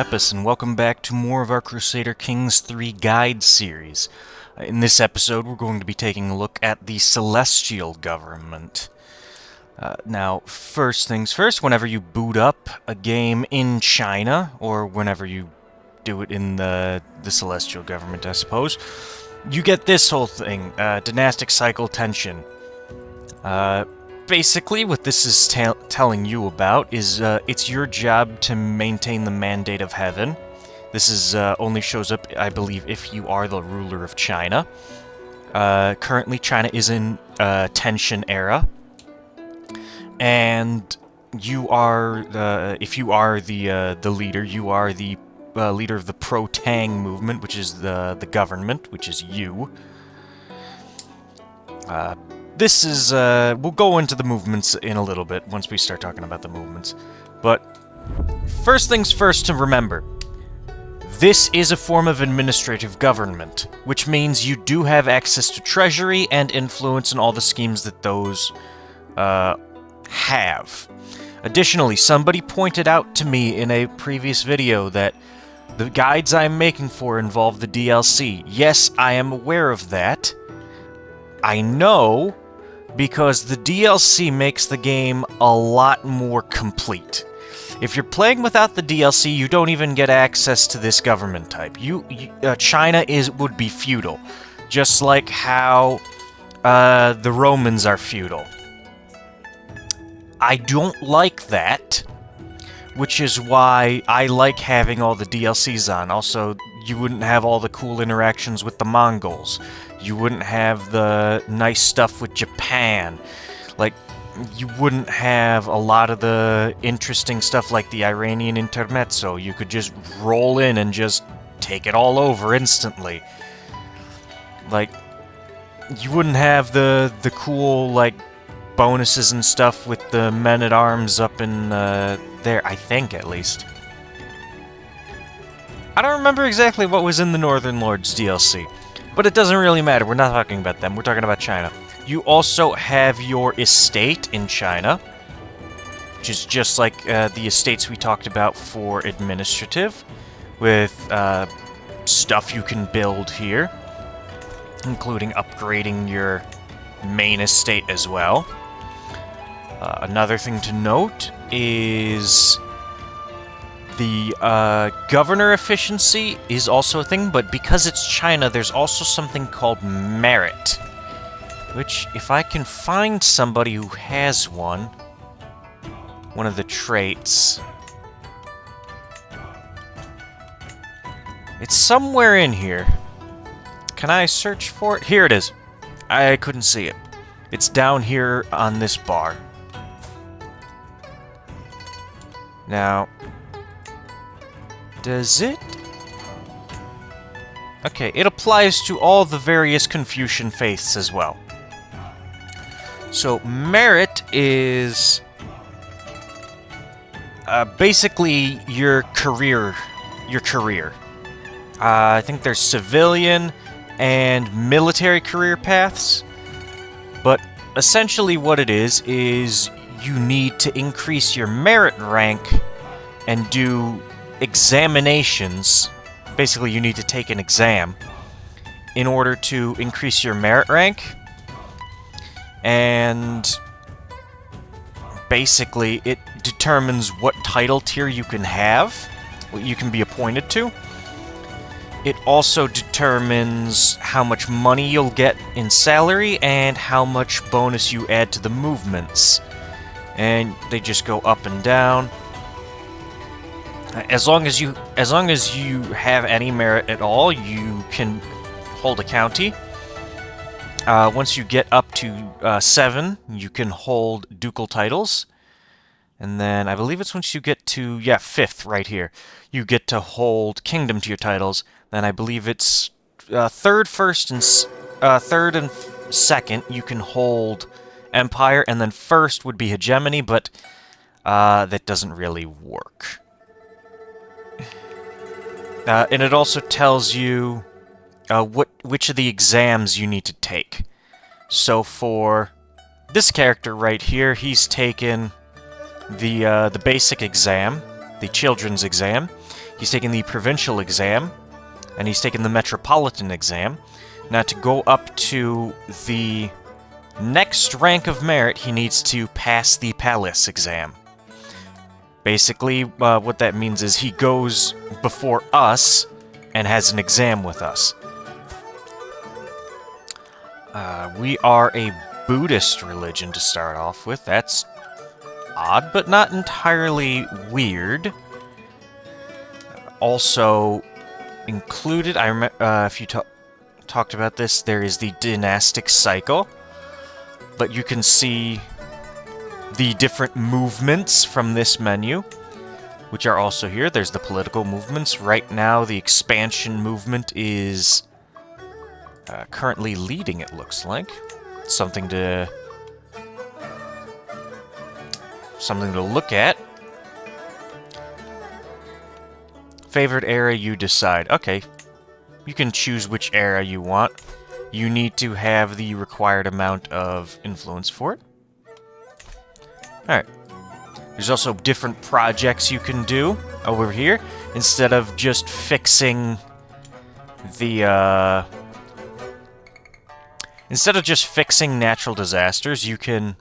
Bepis, and welcome back to more of our Crusader Kings 3 guide series. In this episode, we're going to be taking a look at the Celestial Government. Now, first things first, whenever you boot up a game in China, or whenever you do it in the Celestial Government, I suppose, you get this whole thing, Dynastic Cycle Tension. Basically, what this is telling you about is it's your job to maintain the mandate of heaven. This is only shows up, I believe, if you are the ruler of China. Currently, China is in tension era, and you are if you are the leader, you are the leader of the pro-Tang movement, which is the government, which is you. This is, we'll go into the movements in a little bit once we start talking about the movements. But first things first to remember, this is a form of administrative government, which means you do have access to treasury and influence in all the schemes that those have. Additionally, somebody pointed out to me in a previous video that the guides I'm making for involve the DLC. Yes, I am aware of that. I know, because the DLC makes the game a lot more complete. If you're playing without the DLC, you don't even get access to this government type. China would be feudal, just like how the Romans are feudal. I don't like that, which is why I like having all the DLCs on. Also, you wouldn't have all the cool interactions with the Mongols. You wouldn't have the nice stuff with Japan. Like, you wouldn't have a lot of the interesting stuff like the Iranian intermezzo. You could just roll in and just take it all over instantly. Like, you wouldn't have the cool, like, bonuses and stuff with the men-at-arms up in there, I think, at least. I don't remember exactly what was in the Northern Lords DLC. But it doesn't really matter. We're not talking about them. We're talking about China. You also have your estate in China, which is just like the estates we talked about for administrative, with stuff you can build here, including upgrading your main estate as well. Another thing to note is the governor efficiency is also a thing, but because it's China, there's also something called merit, which, if I can find somebody who has one of the traits, it's somewhere in here. Can I search for it? Here it is. I couldn't see it. It's down here on this bar. Now, does it? Okay, it applies to all the various Confucian faiths as well. So, merit is basically your career. I think there's civilian and military career paths, but essentially what it is you need to increase your merit rank and do examinations. Basically, you need to take an exam in order to increase your merit rank, and basically it determines what title tier you can have, what you can be appointed to. It also determines how much money you'll get in salary and how much bonus you add to the movements, and they just go up and down. As long as you have any merit at all, you can hold a county. Once you get up to 7, you can hold ducal titles. And then I believe it's once you get to 5th right here, you get to hold kingdom to your titles. Then I believe it's 3rd, 1st, and 3rd and 2nd you can hold empire, and then 1st would be hegemony, but that doesn't really work. And it also tells you which of the exams you need to take. So for this character right here, he's taken the basic exam, the children's exam. He's taken the provincial exam, and he's taken the metropolitan exam. Now, to go up to the next rank of merit, he needs to pass the palace exam. Basically, what that means is he goes before us and has an exam with us. We are a Buddhist religion to start off with. That's odd, but not entirely weird. Also included, I remember if you talked about this, there is the dynastic cycle, but you can see the different movements from this menu, which are also here. There's the political movements. Right now, the expansion movement is currently leading, it looks like. Something to look at. Favorite era, you decide. Okay, you can choose which era you want. You need to have the required amount of influence for it. Alright. There's also different projects you can do over here. Instead of just fixing the, Instead of just fixing natural disasters, you can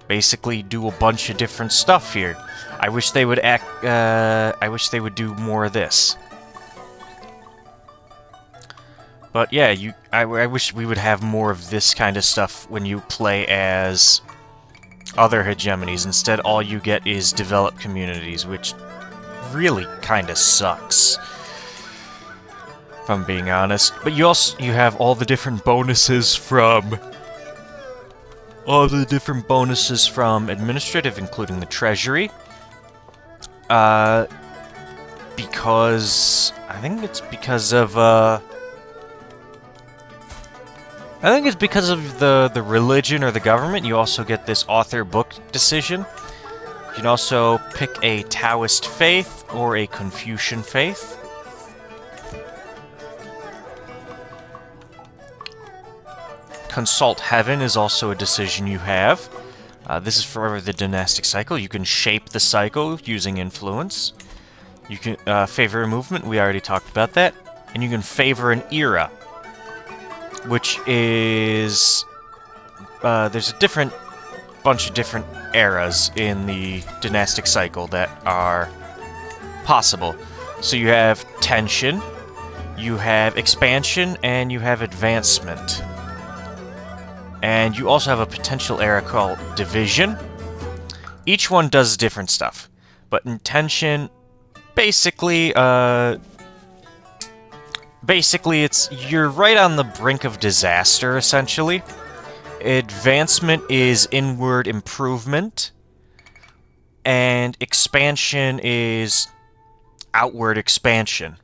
basically do a bunch of different stuff here. I wish they would I wish they would do more of this. But yeah, I wish we would have more of this kind of stuff when you play as other hegemonies. Instead, all you get is developed communities, which really kind of sucks, if I'm being honest. But you have all the different bonuses from administrative, including the treasury. Because I think it's because of the religion or the government. You also get this author book decision. You can also pick a Taoist faith or a Confucian faith. Consult Heaven is also a decision you have. This is for the dynastic cycle. You can shape the cycle using influence. You can favor a movement. We already talked about that. And you can favor an era, which is there's a bunch of different eras in the dynastic cycle that are possible. So you have tension, you have expansion, and you have advancement. And you also have a potential era called division. Each one does different stuff. But in tension, basically you're right on the brink of disaster, essentially. Advancement is inward improvement, and expansion is outward expansion.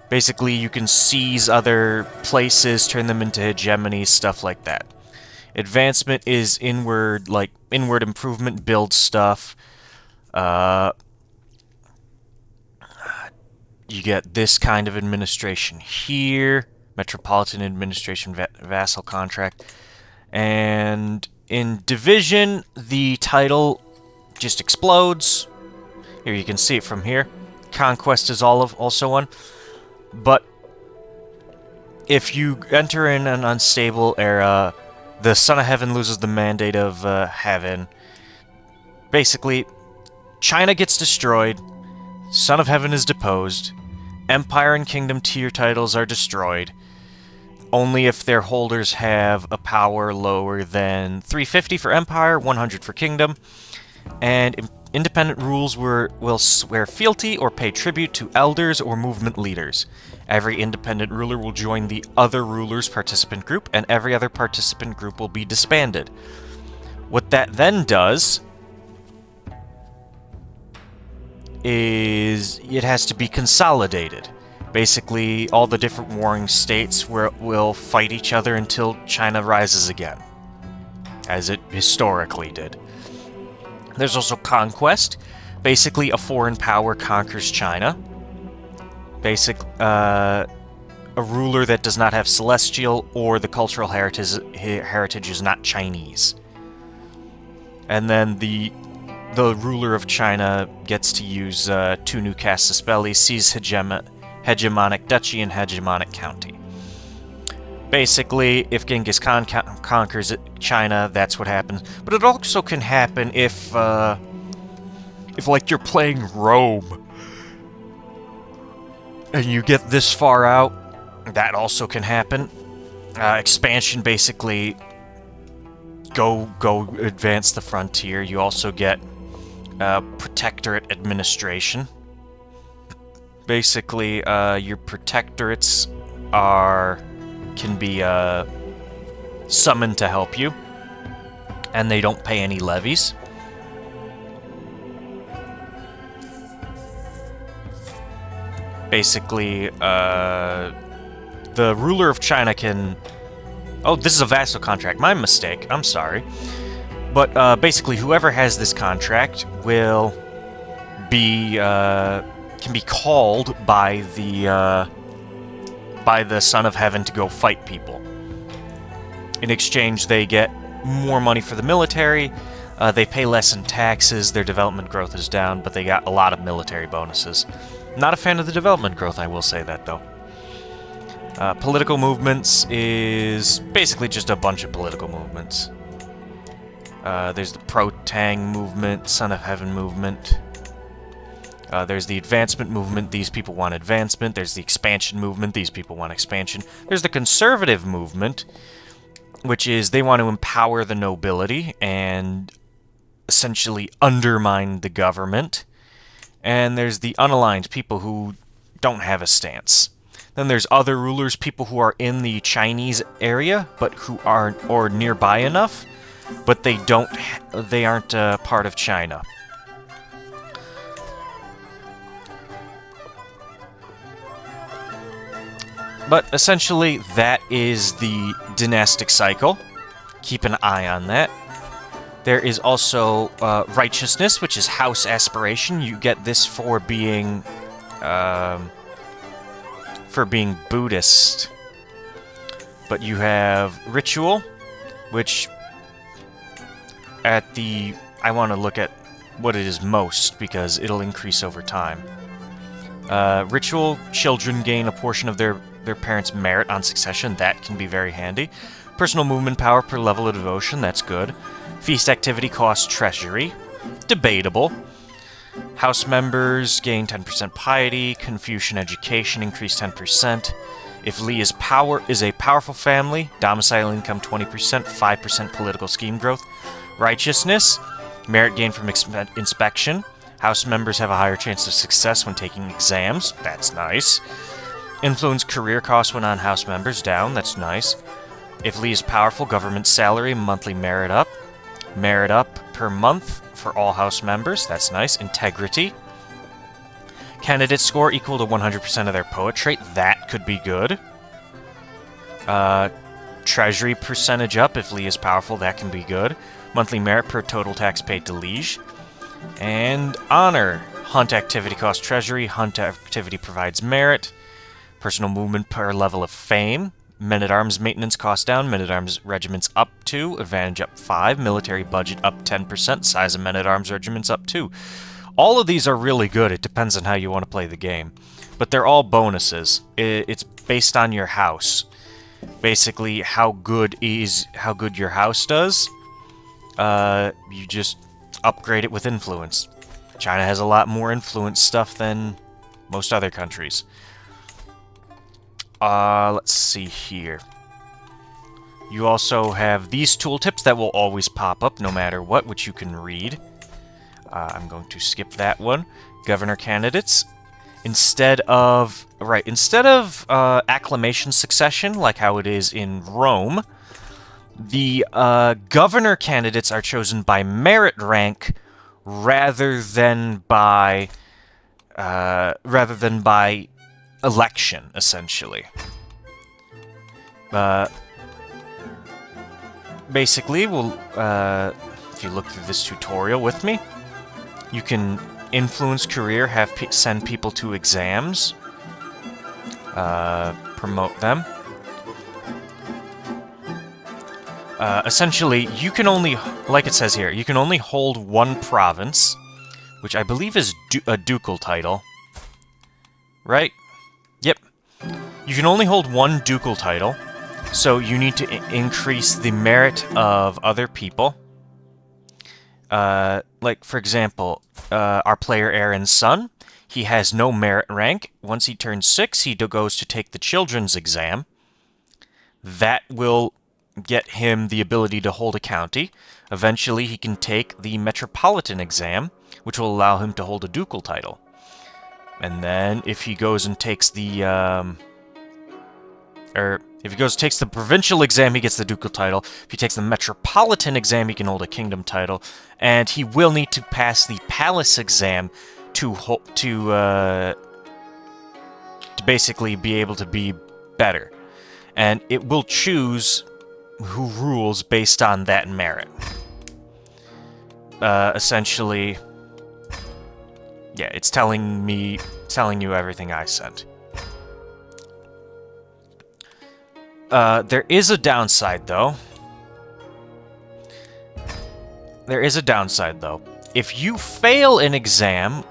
Basically, you can seize other places, turn them into hegemonies, stuff like that. Advancement is inward improvement, build stuff. You get this kind of administration here, metropolitan administration, vassal contract. And in division, the title just explodes. Here, you can see it from here. Conquest is also one. But if you enter in an unstable era, the Son of Heaven loses the mandate of Heaven. Basically, China gets destroyed, Son of Heaven is deposed, Empire and Kingdom tier titles are destroyed, only if their holders have a power lower than 350 for Empire, 100 for Kingdom, and independent rules will swear fealty or pay tribute to elders or movement leaders. Every independent ruler will join the other ruler's participant group, and every other participant group will be disbanded. What that then does is it has to be consolidated. Basically, all the different warring states will fight each other until China rises again, as it historically did. There's also conquest. Basically, a foreign power conquers China. A ruler that does not have celestial or the cultural heritage is not Chinese. And then the the ruler of China gets to use 2 new casus belli, seize hegemonic duchy and hegemonic county. Basically, if Genghis Khan conquers China, that's what happens. But it also can happen if like, you're playing Rome, and you get this far out, that also can happen. Expansion, basically, go advance the frontier. You also get protectorate administration. Basically, your protectorates can be summoned to help you, and they don't pay any levies. Basically, the ruler of China can... Oh, this is a vassal contract. My mistake. I'm sorry. But basically, whoever has this contract will be can be called by the Son of Heaven to go fight people. In exchange, they get more money for the military. They pay less in taxes. Their development growth is down, but they got a lot of military bonuses. Not a fan of the development growth, I will say that, though. Political movements is basically just a bunch of political movements. There's the Pro-Tang movement, Son of Heaven movement. There's the advancement movement, these people want advancement. There's the expansion movement, these people want expansion. There's the conservative movement, which is they want to empower the nobility and essentially undermine the government. And there's the unaligned, people who don't have a stance. Then there's other rulers, people who are in the Chinese area, but who aren't, or nearby enough, but they aren't part of China. But essentially, that is the dynastic cycle. Keep an eye on that. There is also righteousness, which is house aspiration. You get this for being Buddhist. But you have ritual, which I want to look at what it is most, because it'll increase over time. Ritual, children gain a portion of their parents' merit on succession. That can be very handy. Personal movement power per level of devotion. That's good. Feast activity costs treasury. Debatable. House members gain 10% piety. Confucian education increase 10%. If Li is a powerful family, domicile income 20%, 5% political scheme growth. Righteousness, merit gain from inspection. House members have a higher chance of success when taking exams. That's nice. Influence career costs when on house members. Down. That's nice. If Li is powerful, government salary, monthly merit up. Merit up per month for all house members. That's nice. Integrity. Candidate score equal to 100% of their poet trait. That could be good. Treasury percentage up if Li is powerful. That can be good. Monthly merit per total tax paid to liege. And honor. Hunt activity costs treasury. Hunt activity provides merit. Personal movement per level of fame. Men-at-Arms maintenance cost down. Men-at-Arms regiments up 2. Advantage up 5. Military budget up 10%. Size of Men-at-Arms regiments up 2. All of these are really good. It depends on how you want to play the game. But they're all bonuses. It's based on your house. Basically, how good your house does. You just upgrade it with influence. China has a lot more influence stuff than most other countries. Let's see here. You also have these tooltips that will always pop up no matter what, which you can read. I'm going to skip that one. Governor candidates. Instead of acclamation succession, like how it is in Rome, the governor candidates are chosen by merit rank rather than by election, essentially. Basically, if you look through this tutorial with me, you can influence career, send people to exams, promote them. Essentially, you can only, like it says here, you can only hold one province, which I believe is a ducal title. Right? Yep. You can only hold one ducal title, so you need to increase the merit of other people. Like, for example, our player Aaron's son, he has no merit rank. Once he turns 6, he goes to take the children's exam. That will get him the ability to hold a county. Eventually, he can take the metropolitan exam, which will allow him to hold a ducal title. And then, if he goes and takes the, if he goes and takes the provincial exam, he gets the ducal title. If he takes the metropolitan exam, he can hold a kingdom title. And he will need to pass the palace exam to basically be able to be better. And it will choose who rules based on that merit. Essentially, yeah, it's telling you everything I sent. There is a downside, though. If you fail an exam,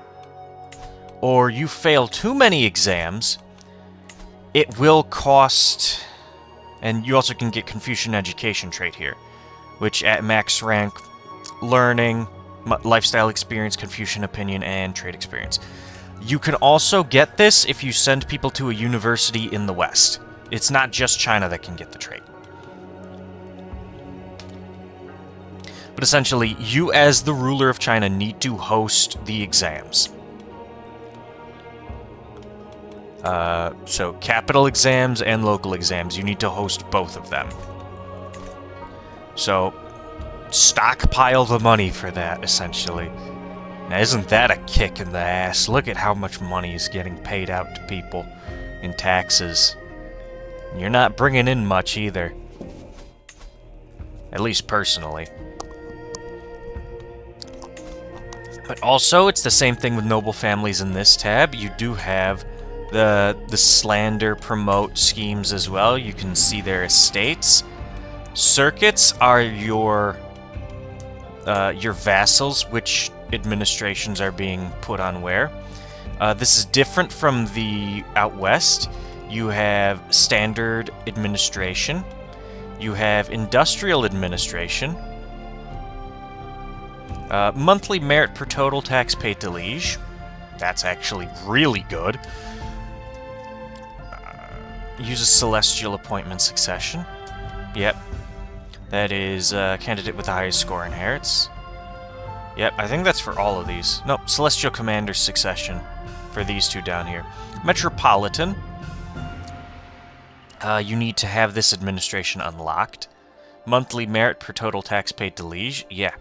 or you fail too many exams, it will cost... And you also can get Confucian education trait here, which at max rank, learning, lifestyle experience, Confucian opinion, and trade experience. You can also get this if you send people to a university in the West. It's not just China that can get the trait. But essentially, you as the ruler of China need to host the exams. So capital exams and local exams, you need to host both of them. So stockpile the money for that, essentially. Now, isn't that a kick in the ass? Look at how much money is getting paid out to people in taxes. You're not bringing in much either. At least personally. But also, it's the same thing with noble families in this tab. You do have the slander promote schemes as well. You can see their estates. Circuits are your vassals, which administrations are being put on where. This is different from the out west. You have standard administration. You have industrial administration. Monthly merit per total tax paid to liege. That's actually really good. Uses celestial appointment succession. Yep. That is candidate with the highest score inherits. Yep, I think that's for all of these. Nope, celestial commander succession for these two down here. Metropolitan. You need to have this administration unlocked. Monthly merit per total tax paid to liege. Yeah,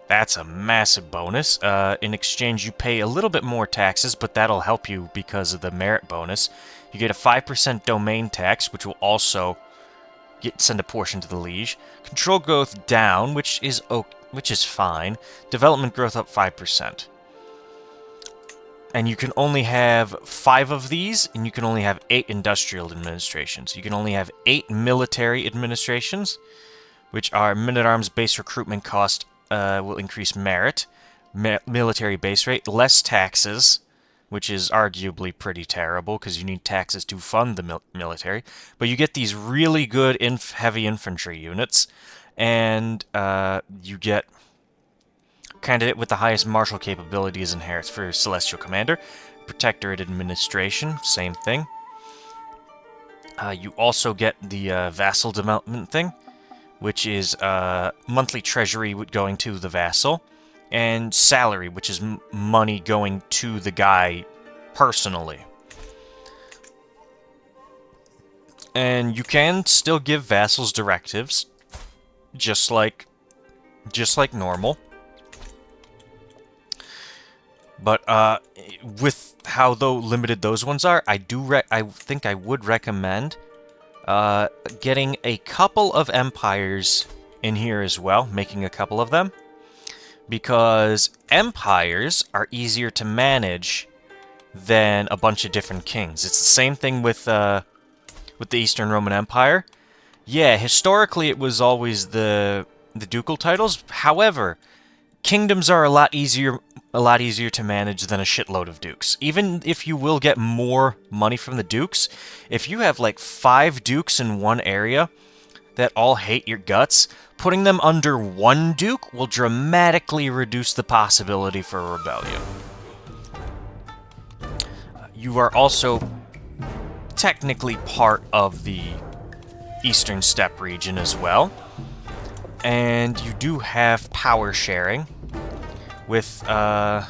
that's a massive bonus. In exchange, you pay a little bit more taxes, but that'll help you because of the merit bonus. You get a 5% domain tax, which will also send a portion to the liege. Control growth down, which is fine. Development growth up 5%. And you can only have 5 of these, and you can only have 8 industrial administrations. You can only have 8 military administrations, which are men-at-arms base recruitment cost will increase merit, military base rate, less taxes, which is arguably pretty terrible because you need taxes to fund the military. But you get these really good heavy infantry units, and you get candidate with the highest martial capabilities inherits for Celestial Commander. Protectorate Administration, same thing. You also get the Vassal Development thing, which is monthly treasury going to the vassal, and salary, which is money going to the guy personally. And you can still give vassals directives, just like normal. But with how limited those ones are, I think I would recommend getting a couple of empires in here as well, making a couple of them, because empires are easier to manage than a bunch of different kings. It's the same thing with the Eastern Roman Empire. Yeah, historically it was always the ducal titles. However, kingdoms are a lot easier to manage than a shitload of dukes. Even if you will get more money from the dukes, if you have like 5 dukes in one area that all hate your guts, putting them under one duke will dramatically reduce the possibility for a rebellion. You are also technically part of the Eastern Steppe region as well. And you do have power sharing with a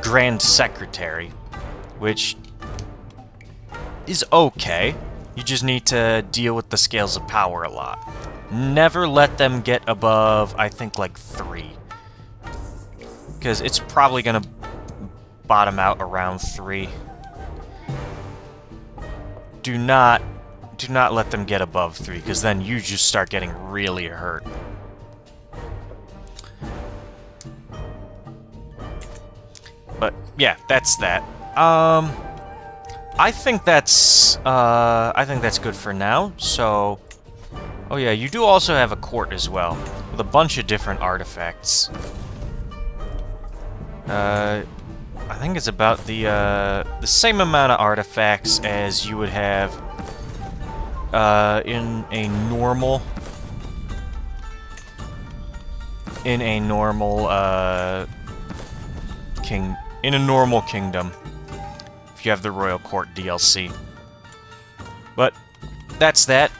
Grand Secretary, which is okay. You just need to deal with the scales of power a lot. Never let them get above, I think, like 3. Because it's probably going to bottom out around 3. Do not let them get above 3, because then you just start getting really hurt. But yeah, that's that. I think that's good for now. So, oh yeah, you do also have a court as well with a bunch of different artifacts. I think it's about the same amount of artifacts as you would have in a normal kingdom if you have the Royal Court DLC. But that's that.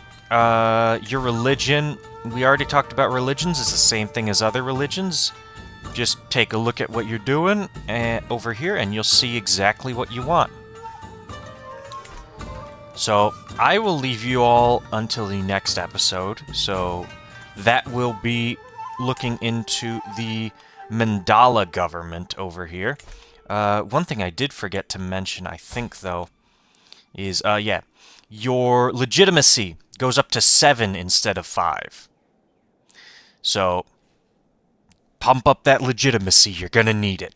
Your religion, we already talked about religions. It's the same thing as other religions. Just take a look at what you're doing over here, and you'll see exactly what you want. So, I will leave you all until the next episode. So, that will be looking into the Mandala government over here. One thing I did forget to mention, I think, though, is, yeah, your legitimacy goes up to 7 instead of 5. So, pump up that legitimacy. You're gonna need it.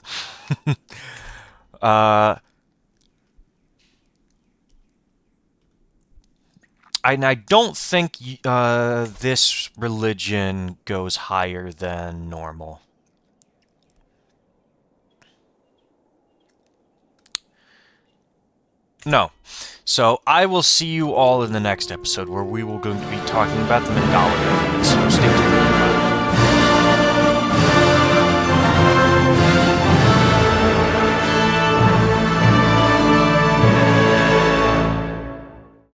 And I don't think this religion goes higher than normal. No. So I will see you all in the next episode, where we will going to be talking about the Mandala government. So stay tuned.